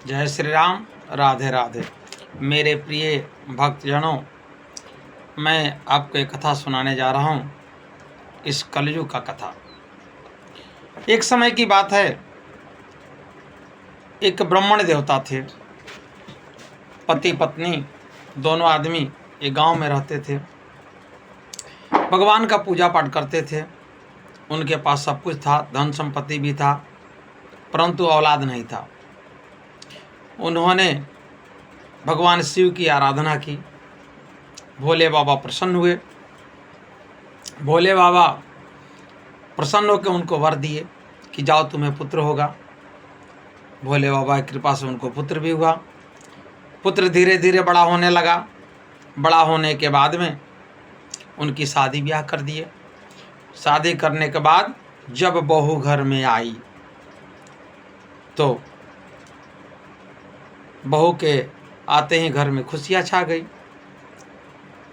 जय श्री राम। राधे राधे। मेरे प्रिय भक्तजनों, मैं आपको एक कथा सुनाने जा रहा हूँ, इस कलयुग का कथा। एक समय की बात है, एक ब्राह्मण देवता थे। पति पत्नी दोनों आदमी एक गांव में रहते थे। भगवान का पूजा पाठ करते थे। उनके पास सब कुछ था, धन संपत्ति भी था, परंतु औलाद नहीं था। उन्होंने भगवान शिव की आराधना की। भोले बाबा प्रसन्न हुए। भोले बाबा प्रसन्न होकर उनको वर दिए कि जाओ तुम्हें पुत्र होगा। भोले बाबा की कृपा से उनको पुत्र भी हुआ। पुत्र धीरे धीरे बड़ा होने लगा। बड़ा होने के बाद में उनकी शादी ब्याह कर दिए। शादी करने के बाद जब बहू घर में आई तो बहू के आते ही घर में खुशियाँ छा गई।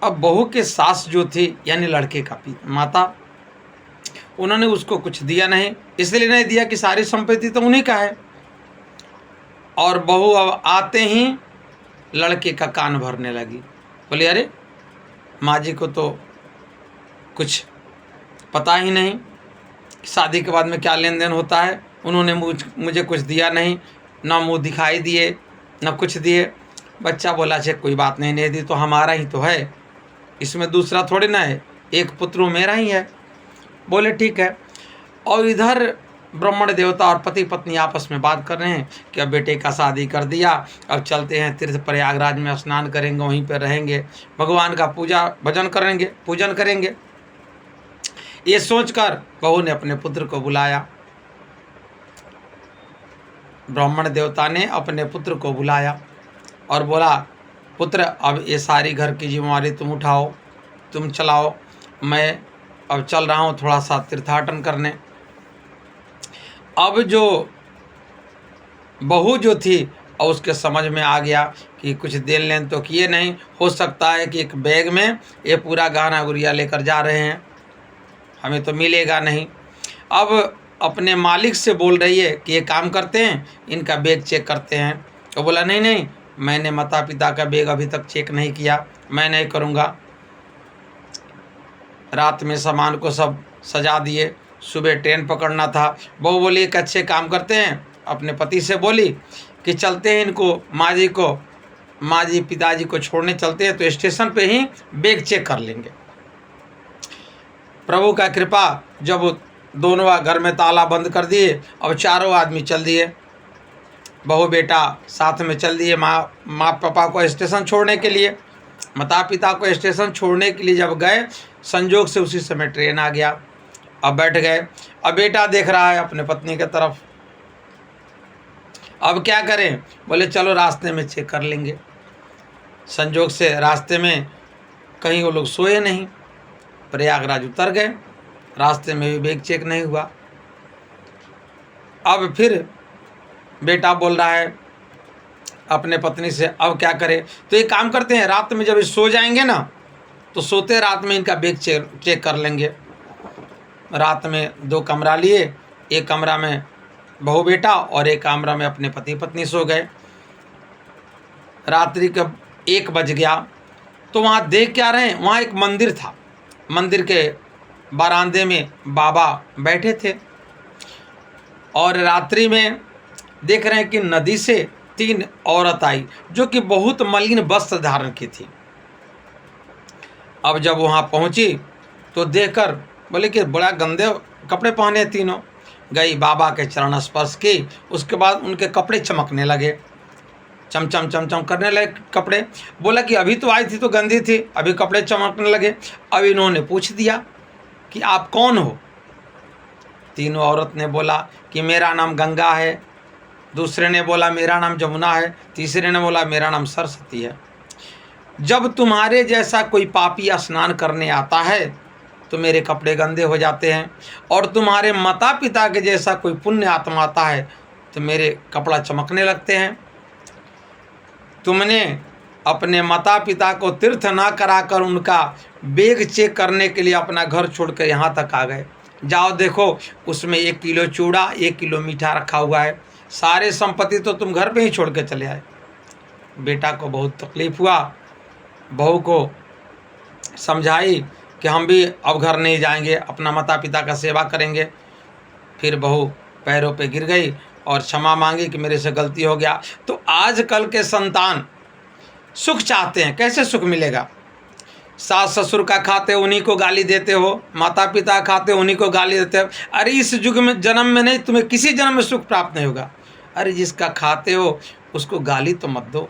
अब बहू के सास जो थी, यानी लड़के का माता, उन्होंने उसको कुछ दिया नहीं। इसलिए नहीं दिया कि सारी संपत्ति तो उन्हीं का है। और बहू अब आते ही लड़के का कान भरने लगी। बोले, अरे माँ जी को तो कुछ पता ही नहीं, शादी के बाद में क्या लेन देन होता है। उन्होंने मुझे कुछ दिया नहीं, ना मुँह दिखाई दिए, ना कुछ दिए। बच्चा बोला, अच्छा कोई बात नहीं, नहीं दी तो हमारा ही तो है, इसमें दूसरा थोड़ी ना है, एक पुत्र मेरा ही है। बोले ठीक है। और इधर ब्राह्मण देवता और पति पत्नी आपस में बात कर रहे हैं कि अब बेटे का शादी कर दिया, अब चलते हैं तीर्थ प्रयागराज में स्नान करेंगे, वहीं पर रहेंगे, भगवान का पूजन करेंगे। ये सोचकर बहू ने अपने पुत्र को बुलाया। ब्राह्मण देवता ने अपने पुत्र को बुलाया और बोला, पुत्र अब ये सारी घर की जिम्मेवारी तुम उठाओ, तुम चलाओ, मैं अब चल रहा हूँ थोड़ा सा तीर्थाटन करने। अब जो बहू जो थी और उसके समझ में आ गया कि कुछ देन लेन तो किए नहीं, हो सकता है कि एक बैग में ये पूरा गहना गुड़िया लेकर जा रहे हैं, हमें तो मिलेगा नहीं। अब अपने मालिक से बोल रही है कि ये काम करते हैं, इनका बैग चेक करते हैं। तो बोला, नहीं, मैंने माता पिता का बैग अभी तक चेक नहीं किया, मैं नहीं करूँगा। रात में सामान को सब सजा दिए, सुबह ट्रेन पकड़ना था। बहू बोली, एक अच्छे काम करते हैं, अपने पति से बोली कि चलते हैं इनको माँ जी पिताजी को छोड़ने चलते हैं, तो स्टेशन पे ही बैग चेक कर लेंगे। प्रभु का कृपा, जब दोनों घर में ताला बंद कर दिए, अब चारों आदमी चल दिए। बहू बेटा साथ में चल दिए माँ पापा को स्टेशन छोड़ने के लिए। माता पिता को स्टेशन छोड़ने के लिए जब गए, संजोग से उसी समय ट्रेन आ गया। अब बैठ गए। अब बेटा देख रहा है अपने पत्नी की तरफ। अब क्या करें? बोले चलो रास्ते में चेक कर लेंगे। संजोग से रास्ते में कहीं वो लोग सोए नहीं, प्रयागराज उतर गए। रास्ते में भी बैग चेक नहीं हुआ। अब फिर बेटा बोल रहा है अपने पत्नी से, अब क्या करें? तो ये काम करते हैं, रात में जब सो जाएंगे ना, तो सोते रात में इनका बैग चेक कर लेंगे। रात में 2 कमरा लिए, एक कमरा में बहू बेटा और एक कमरा में अपने पति पत्नी सो गए। रात्रि का 1 बज गया तो वहाँ देख क्या रहे हैं, वहाँ एक मंदिर था। मंदिर के बरामदे में बाबा बैठे थे और रात्रि में देख रहे हैं कि नदी से 3 औरत आई, जो कि बहुत मलिन वस्त्र धारण की थी। अब जब वहाँ पहुँची तो देखकर बोले कि बड़ा गंदे कपड़े पहने तीनों। गई, बाबा के चरण स्पर्श की, उसके बाद उनके कपड़े चमकने लगे, चमचम करने लगे कपड़े। बोला कि अभी तो आई थी तो गंदी थी, अभी कपड़े चमकने लगे। अब इन्होंने पूछ दिया कि आप कौन हो? तीनों औरत ने बोला कि मेरा नाम गंगा है, दूसरे ने बोला मेरा नाम जमुना है, तीसरे ने बोला मेरा नाम सरस्वती है। जब तुम्हारे जैसा कोई पापी स्नान करने आता है तो मेरे कपड़े गंदे हो जाते हैं, और तुम्हारे माता पिता के जैसा कोई पुण्य आत्मा आता है तो मेरे कपड़ा चमकने लगते हैं। तुमने अपने माता पिता को तीर्थ ना कराकर उनका बैग चेक करने के लिए अपना घर छोड़कर यहाँ तक आ गए। जाओ देखो, उसमें 1 किलो चूड़ा, 1 किलो मीठा रखा हुआ है, सारे संपत्ति तो तुम घर पे ही छोड़ के चले आए। बेटा को बहुत तकलीफ हुआ, बहू को समझाई कि हम भी अब घर नहीं जाएंगे, अपना माता पिता का सेवा करेंगे। फिर बहू पैरों पे गिर गई और क्षमा मांगी कि मेरे से गलती हो गया। तो आजकल के संतान सुख चाहते हैं, कैसे सुख मिलेगा? सास ससुर का खाते उन्हीं को गाली देते हो, माता पिता खाते उन्हीं को गाली देते हो। अरे इस युग में जन्म में नहीं, तुम्हें किसी जन्म में सुख प्राप्त नहीं होगा। अरे जिसका खाते हो उसको गाली तो मत दो।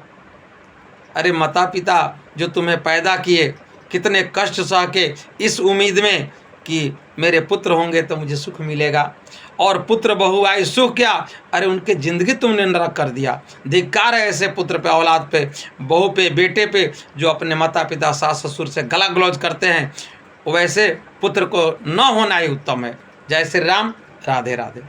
अरे माता पिता जो तुम्हें पैदा किए, कितने कष्ट सह के इस उम्मीद में कि मेरे पुत्र होंगे तो मुझे सुख मिलेगा, और पुत्र बहु आए सुख क्या, अरे उनके ज़िंदगी तुमने नरक कर दिया। धिक्कार है ऐसे पुत्र पे, औलाद पे, बहू पे, बेटे पे जो अपने माता पिता सास ससुर से गला गलौज करते हैं। वैसे पुत्र को न होना ही उत्तम है। जय श्री राम, राधे राधे।